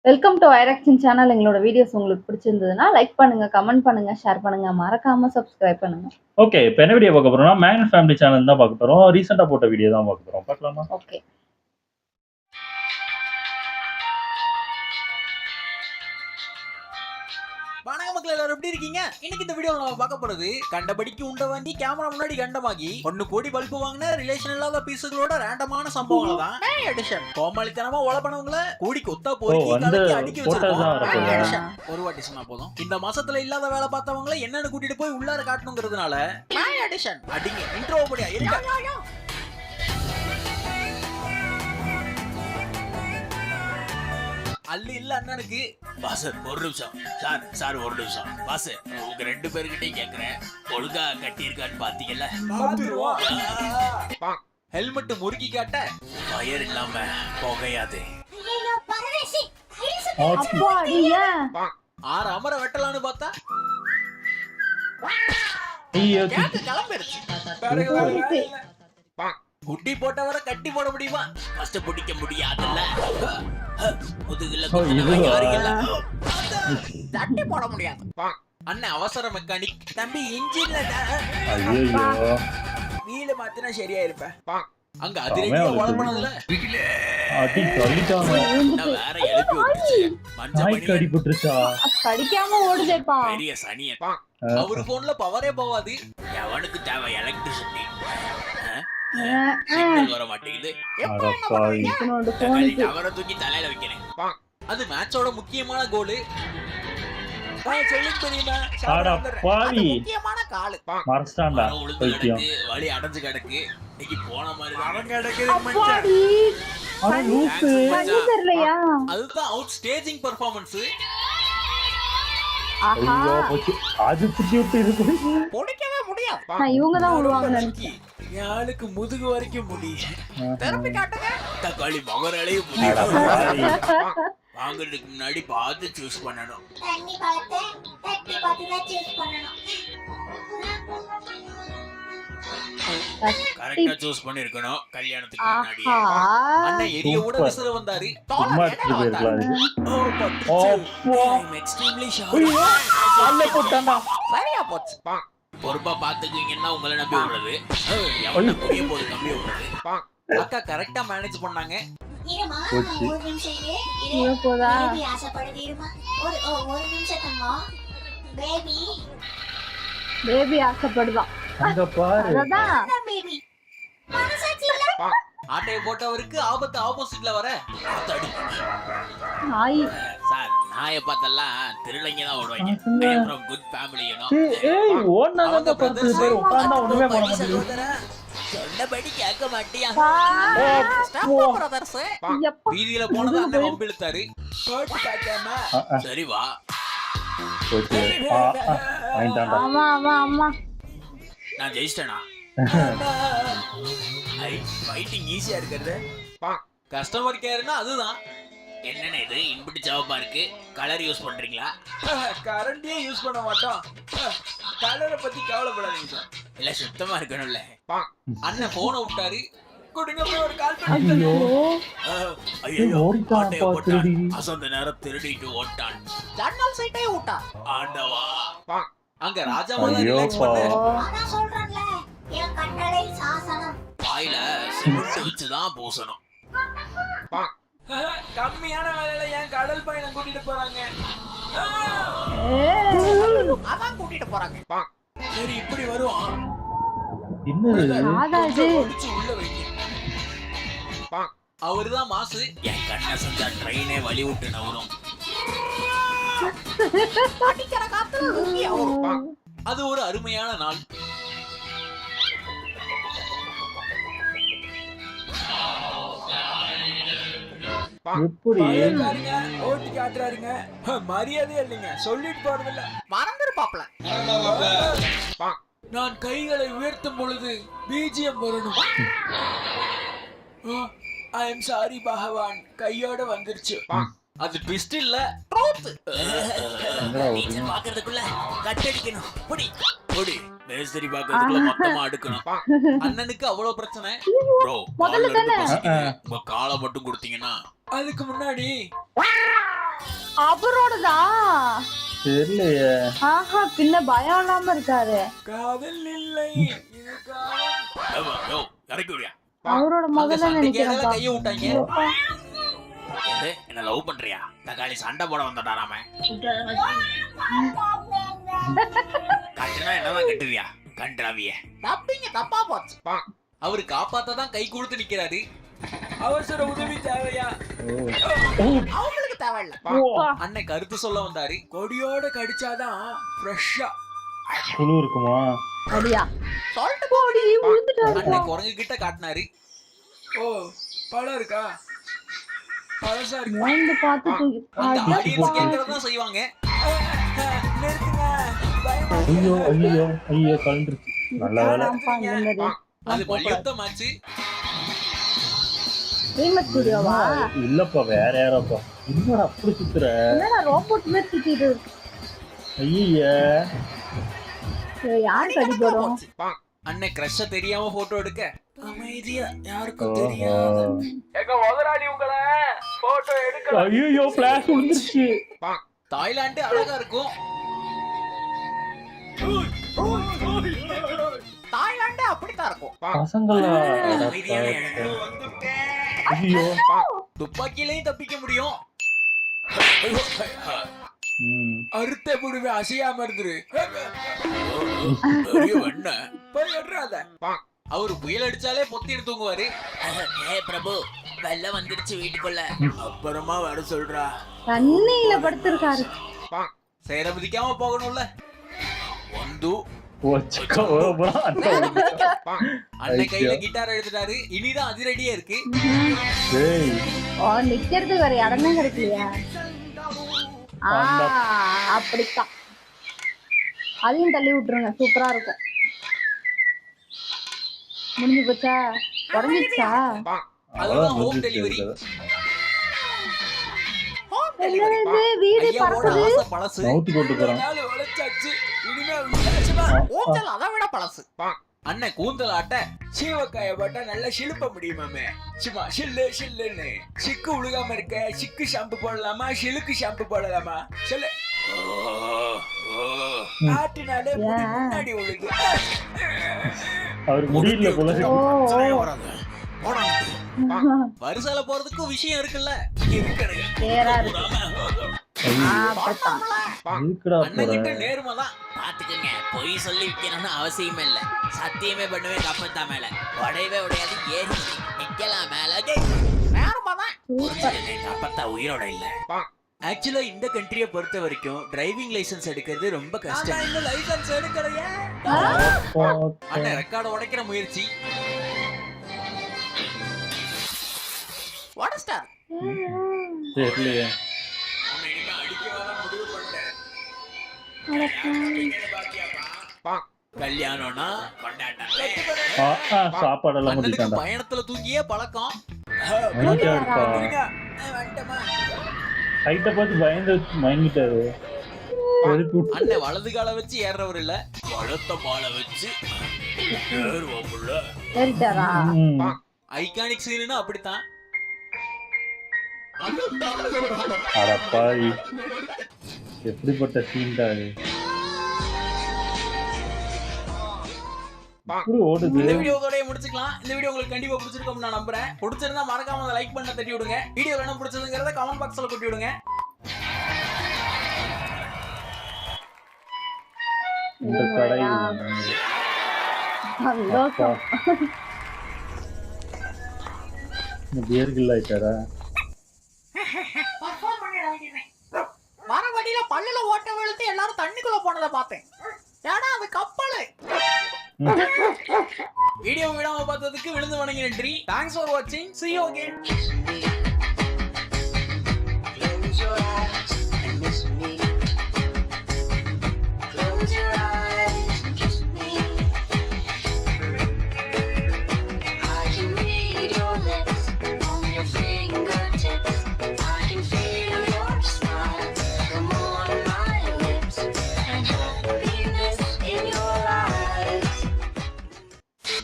Welcome to ஐராக்ஷன் channel. எங்களோட videos உங்களுக்கு பிடிச்சிருந்ததுன்னா லைக் பண்ணுங்க, கமெண்ட் பண்ணுங்க, ஷேர் பண்ணுங்க, மறக்காம சப்ஸ்கிரைப் பண்ணுங்க. ஓகே, இப்போ என்ன வீடியோ பார்க்க போறோம்னா மேன் ஃபேமிலி சேனல் தான் பார்க்க போறோம். ரீசெண்டா போட்ட வீடியோ தான் பார்க்க போறோம். பார்க்கலாமா? ஓகே. வணக்கம் மக்கள், எல்லாரும் எப்படி இருக்கீங்க? இன்னைக்கு இந்த வீடியோல நம்ம பார்க்க போறது கண்டபடிக்கு உண்ட வாங்கி கேமரா முன்னாடி கண்டமாகி 1 கோடி பல்பு வாங்கின ரிலேஷன் இல்லாத பீஸுகளோட ரேண்டமான சம்பவங்கள் தான் எடிஷன். கோமாளித்தனமா ஓலப்பனவங்கள கூடி கொத்தா போறீங்க கலக்கி அடிக்க வச்சிருக்கோம். ஒரு வாட்டி சொன்னா போதும். இந்த மாசத்துல இல்லாத வேலை பார்த்தவங்கள என்னன்னு கூட்டிட்டு போய் உள்ளார காட்டணுங்கிறதுனால எடிஷன் அடிங்க இன்ட்ரோ படியா இருங்க. அல்ல இல்ல அண்ணனுக்கு பாஸ் ஒரு நிமிஷம் சார் ஒரு நிமிஷம் பாஸ், உங்க 2 பேருக்கிட்டையும் கேக்குறேன், ஒழுங்கா கட்டி இருக்கான்னு பாத்தீங்கல்ல? ஹெல்மெட் முறுக்கி காட்ட ஃபயர் இல்லாம போகையாது. 6 அமர வெட்டலான்னு பார்த்தா கிளம்பிடுச்சு. குட்டி போட்டவரை கட்டி போட முடியுமா? ஃபர்ஸ்ட் பிடிக்க முடியாதுல்ல. முதுகுல தட்டி போட முடியாது. அண்ணன் அவசர மெக்கானிக் தம்பி, இன்ஜின்ல வீல மாத்தினா சரியா இருப்பேன். அங்க அதிரடியா உழப்பனதுல வேற எழுப்பி விட்டுச்சு. மஞ்சள் போட்டுருச்சா? கடிக்காம ஓடுதேப்பா. பெரிய சனியன். அவரு போன்ல பவரே போவாது. எவனுக்கு தேவை எலக்ட்ரிசிட்டி? வர மாட்டேங்குது. அவரை தூக்கி தலையில வைக்கிறேன். அது மேட்சோட முக்கியமான கோலு. முக்கியமான காலு வழி அடைஞ்சு கிடக்கு. இன்னைக்கு போன மாதிரி அதுதான் அவுட் ஸ்டேஜிங் பெர்ஃபார்மன்ஸ். முடிக்கவே முடியாது. இவங்க தான் விடுவாங்க. யாருக்கு முதுகு வரைக்கும் முடியும். திருப்பி காட்டுங்க. தக்காளி மகராலையும் முடியும். வாங்குறதுக்கு முன்னாடி பார்த்து சூஸ் பண்ணணும். கரெக்டா சூஸ் பண்ணிருக்கணும். கல்யாணத்துக்கு முன்னாடி அண்ணன் எரிய கூட விசிற வந்தாரு. சரியா போச்சு. பொறுப்பா பாத்துக்குவீங்கன்னா உங்களை நம்பி விடுறது, எவன புரியும் போது நம்பி விடுறது. அக்கா கரெக்டா மேனேஜ் பண்ணாங்க. பேபி ஆசைப்படுதான். ஆட்டையை போட்டவருக்கு ஆபத்து ஆப்போசிட்ல வர சார். நாயை பார்த்தெல்லாம் திருளைங்க தான் ஓடுவாங்க. குட் ஃபேமிலி சொன்னபடி கேட்க மாட்டியா? வீதியில போனதா அந்த வம்பு இழுத்தாரு. சரி வா. நான் ஜெயிச்சிட்டேனா? ஃபைட்டிங் ஈஸியா இருக்கிறது. கஸ்டமர் கேர்னா அதுதான். என்னன்னு இது இன்புட் ஜாபா இருக்கு. கலர் யூஸ் பண்றீங்களா? கரண்டே யூஸ் பண்ண மாட்டோம். கலரை பத்தி கவலைப்படாதீங்க சார். இல்ல சுத்தமா இருக்கணும்ல. அண்ணன் போனை விட்டாரு. கொடுங்க போய் ஒரு கால் பண்ணி. ஐயோ அசந்த நேரம் திருடிட்டு ஓட்டான். ஜன்னல் சைட்டே ஓட்டா. ஆண்டவா, அங்க ராஜா மாதிரி ரிலாக்ஸ் பண்ண. நான் சொல்றேன்ல, என் கண்ணடை சாசனம். வாயில சிமெண்ட் வச்சு தான் பூசணும். கம்மியான வேலையில ஏன் கடல் பயணம் கூட்டிட்டு போறாங்க? அதான் கூட்டிட்டு போறாங்க. சரி இப்படி வருவான். அவருதான் மாசு. என் கண்ணை செஞ்சா ட்ரெயினே வழி விட்டு நவரும். அது ஒரு அருமையான நாள். ஓட்டி காட்டுறாருங்க. மரியாதை இல்லைங்க, சொல்லிட்டு போறதில்ல. மறந்துருப்பாப்ல. நான் கைகளை உயர்த்தும் பொழுது பிஜிஎம் வரணும். ஐ எம் சாரி பகவான், கையோட வந்துருச்சு. அது ட்விஸ்ட் இல்ல, ட்ரூத். டீச்சர் பாக்குறதுக்குள்ள கட் அடிக்கணும். புடி புடி மேஸ்திரி பாக்குறதுக்குள்ள மொத்தமா அடுக்கணும். அண்ணனுக்கு அவ்வளவு பிரச்சனை. ப்ரோ உங்க காலை மட்டும் கொடுத்தீங்கன்னா அதுக்கு முன்னாடி அவரோடதா? தெரியலையே. ஆஹா, பின்ன பயம் இல்லாம இருக்காரு. காதல் இல்லை இது காதல். இறக்கி விடியா அவரோட முதல்ல நினைக்கிறேன். கைய விட்டாங்க. என்ன லவ் பண்றியா? தக்காளி சண்டை போட வந்தடா நாம. கட்டுனா என்னதான் கட்டுவியா? கண்டாவிய தப்பிங்க தப்பா போச்சு. அவரு காப்பாத்தான் கை கொடுத்து நிக்கிறாரு. அவசர உதவி தேவையா? அவங்களுக்கு தேவையில்ல. அண்ணன் கருத்து சொல்ல வந்தாரு. கொடியோட கடிச்சாதான் ஃப்ரெஷ்ஷா குழு இருக்குமா? அடியா சொல்லிட்டு போடி விழுந்துட்டாரு. அண்ணன் குரங்கு கிட்ட காட்டினாரு. ஓ பழம் இருக்கா? பழசா இருக்கு. வந்து பார்த்து தூக்கி ஆடியன்ஸ் கேட்கறதான் செய்வாங்க. நிறுத்துங்க. ஐயோ ஐயோ ஐயோ கலந்துருச்சு. நல்ல வேலை. அது மல்யுத்தம் ஆச்சு. ரீமேக் வீடியோவா? இல்லப்பா வேற யாரோப்பா. என்னடா அப்படி சுத்துற? என்னடா ரோபோட் மாதிரி சுத்திட்டு இருக்கு. ஐயா யாரு கடி போடும்? அண்ணே கிரஷ தெரியாம போட்டோ எடுக்க அமைதியா யாருக்கும் ஓஹோ. தெரியாது. எங்க முதலாளி உங்களை போட்டோ எடுக்க. ஐயோ ஃபிளாஷ் விழுந்துருச்சு. தாய்லாந்து அழகா இருக்கும். தாய்லாந்து அப்படித்தான் இருக்கும். பசங்களா? அமைதியான இடத்துல வந்துட்டேன். ஐயோ துப்பாக்கியிலையும் தப்பிக்க முடியும். அறுத்த முடிவு அசையாம இருந்துரு. என்ன போய் எடுறாத. அவரு புயல் அடிச்சாலே பொத்தி தூங்குவாரு. பிரபு வெள்ள வந்துருச்சு வீட்டுக்குள்ள. அப்புறமா வர சொல்றா. தண்ணியில படுத்திருக்காரு. சேரமதிக்காம போகணும்ல. வந்து அண்ணன் கையில கிட்டார் எடுத்துட்டாரு. இனிதான் அதிரடியா இருக்கு. நிக்கிறதுக்கு வேற இடமே கிடைக்கலையா? அப்படித்தான். அதையும் தள்ளி விட்டுருங்க, சூப்பரா இருக்கும். முடிஞ்சு போச்சா? உடஞ்சிச்சா? அதுதான் ஹோம் டெலிவரி. வீடு பறக்குது. பழசு நவுத்தி போட்டு போறான். அதை விட பழசு. அண்ணன் கூந்தல் ஆட்ட சீவக்காய போட்டா நல்லா சிலுப்ப முடியுமாமே. சும்மா சில்லு சில்லுன்னு. சிக்கு உழுகாம இருக்க சிக்கு ஷாம்பு போடலாமா சிலுக்கு ஷாம்பு போடலாமா சொல்லு. ஆட்டினாலே முன்னாடி உழுது. அவர் முடியல போல. வருசால போறதுக்கு விஷயம் இருக்குல்ல. அண்ணன் கிட்ட நேர்மைதான். பாத்துக்கங்க, பொய் சொல்லி விக்கணும்னு அவசியமே இல்ல. சத்தியமே பண்ணுவேன் கப்பத்தா மேல. உடையவே உடையாது. ஏறி நிக்கலாம் மேல. நேர்மைதான். கப்பத்தா உயிரோட இல்ல. ஆக்சுவலா இந்த கண்ட்ரியை பொறுத்த வரைக்கும் டிரைவிங் லைசென்ஸ் எடுக்கிறது ரொம்ப கஷ்டம். லைசென்ஸ் எடுக்கலையே. அண்ணன் ரெக்கார்டு உடைக்கிற முயற்சி. வாட் ஸ்டார் தெரியலையே. கல்யாணம்னா சாப்பாடெல்லாம் முடிச்சாண்டா. பயணத்துல தூங்கியே பழக்கம். ஹைட்ட பார்த்து பயந்து மயங்கிட்டாரு. அண்ணன் வலது கால வச்சு ஏறவர் இல்ல, வலத்த பால வச்சு ஐகானிக் சீனுன்னா அப்படித்தான். அடப்பாவி, எப்படிப்பட்ட சீன் தான் இது. இந்த வீடியோவோட முடிச்சுக்கலாம். இந்த வீடியோ உங்களுக்கு கண்டிப்பா பிடிச்சிருக்கும் நான் நம்புறேன். பிடிச்சிருந்தா மறக்காம லைக் பண்ண தட்டி விடுங்க. வீடியோ என்ன பிடிச்சதுங்கிறத கமெண்ட் பாக்ஸ்ல கொட்டி விடுங்க. இந்த கடை பியர்கில் ஆயிட்டாரா? வர வழியில பல்லுல ஓட்ட விழுத்து எல்லாரும் தண்ணிக்குள்ள போனதை பார்த்தேன். ஏடா அது கப்பல். வீடியோ விடாம பார்த்ததுக்கு விழுந்து வணங்கி நன்றி. தேங்க்ஸ் ஃபார் வாட்சிங். See you again.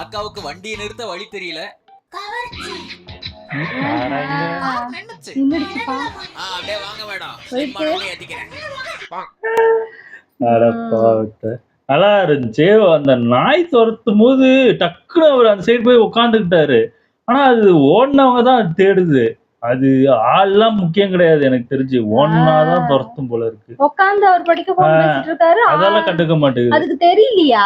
அக்காவுக்கு வண்டியை நிறுத்த வழி தெரியல. நின்னுச்சு. நின்னுடுச்சுப்பா. அப்படியே வாங்க மேடம். போயிட்டு. சிம்மானே ஏத்திக்கிறேன். அட பாவத்தை. நல்லா இருந்துச்சு. அந்த நாய் துரத்தும் போது டக்குன்னு அவர் அந்த சைடு போய் உட்காந்துக்கிட்டாரு. ஆனா அது ஓடுனவங்க தான் அது தேடுது. அது ஆள்லாம் முக்கியம் கிடையாது எனக்கு தெரிஞ்சு. ஓடுனாதான் துரத்தும் போல இருக்கு. உட்கார்ந்து அவர் படிக்க போன் பேசிட்டு இருக்காரு. அதெல்லாம் கண்டுக்க மாட்டேங்குது. அதுக்கு தெரியலையா?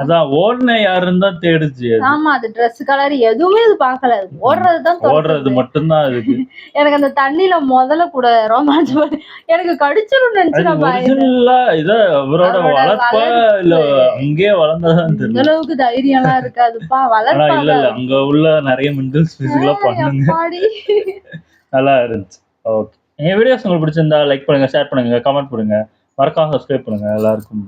அதான் ஓடுன யாருன்னு தான் தேடுச்சு அது. ஆமா, அது Dress கலர் எதுவுமே அது பாக்கல. ஓடுறதுதான் ஓடுறது மட்டும்தான் அதுக்கு. எனக்கு அந்த தண்ணியில முதல்ல கூட ரொமான்ஸ் எனக்கு கடிச்சிடும் நினைச்சு அது நான் பயந்தேன். ஒரிஜினலா இத அவரோட அவரோட வளர்ப்பா இல்ல அங்கேயே வளர்ந்ததான் இந்த தெரியல. அளவுக்கு தைரியம் எல்லாம் இருக்காதுப்பா. ஆனா இல்ல வளர்ப்பாங்க. இல்ல அங்க உள்ள நிறைய மெண்டல்ஸ் பிசிக்கலா பண்ணுங்க. அப்பாடி. நல்லா இருந்துச்சு. ஓகே. என் வீடியோஸ் உங்களுக்கு பிடிச்சிருந்தா லைக் பண்ணுங்க, ஷேர் பண்ணுங்க, கமெண்ட் பண்ணுங்க, மறக்காம சப்ஸ்கிரைப் பண்ணுங்க. எல்லாருக்கும்